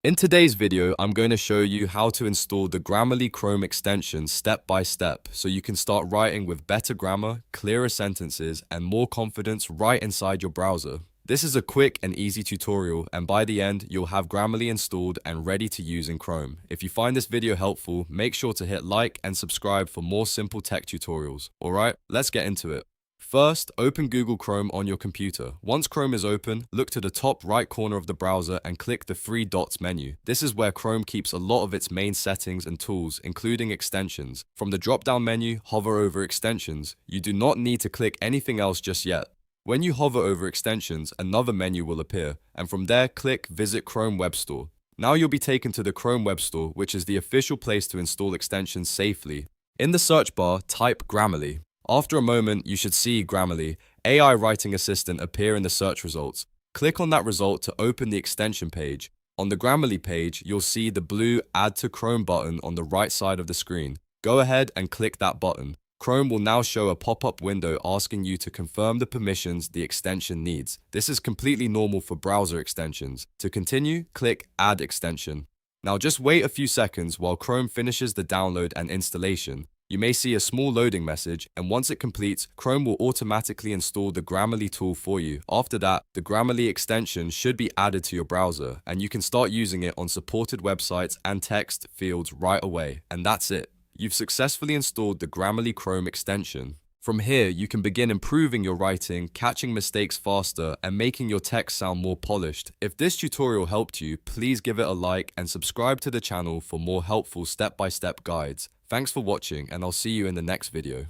In today's video, I'm going to show you how to install the Grammarly Chrome extension step by step so you can start writing with better grammar, clearer sentences, and more confidence right inside your browser. This is a quick and easy tutorial, and by the end, you'll have Grammarly installed and ready to use in Chrome. If you find this video helpful, make sure to hit like and subscribe for more simple tech tutorials. Alright, let's get into it. First, open Google Chrome on your computer. Once Chrome is open, look to the top right corner of the browser and click the three dots menu. This is where Chrome keeps a lot of its main settings and tools, including extensions. From the drop-down menu, hover over extensions. You do not need to click anything else just yet. When you hover over extensions, another menu will appear, and from there, click Visit Chrome Web Store. Now you'll be taken to the Chrome Web Store, which is the official place to install extensions safely. In the search bar, type Grammarly. After a moment, you should see Grammarly, AI Writing Assistant, appear in the search results. Click on that result to open the extension page. On the Grammarly page, you'll see the blue Add to Chrome button on the right side of the screen. Go ahead and click that button. Chrome will now show a pop-up window asking you to confirm the permissions the extension needs. This is completely normal for browser extensions. To continue, click Add Extension. Now just wait a few seconds while Chrome finishes the download and installation. You may see a small loading message, and once it completes, Chrome will automatically install the Grammarly tool for you. After that, the Grammarly extension should be added to your browser, and you can start using it on supported websites and text fields right away. And that's it. You've successfully installed the Grammarly Chrome extension. From here, you can begin improving your writing, catching mistakes faster, and making your text sound more polished. If this tutorial helped you, please give it a like and subscribe to the channel for more helpful step-by-step guides. Thanks for watching, and I'll see you in the next video.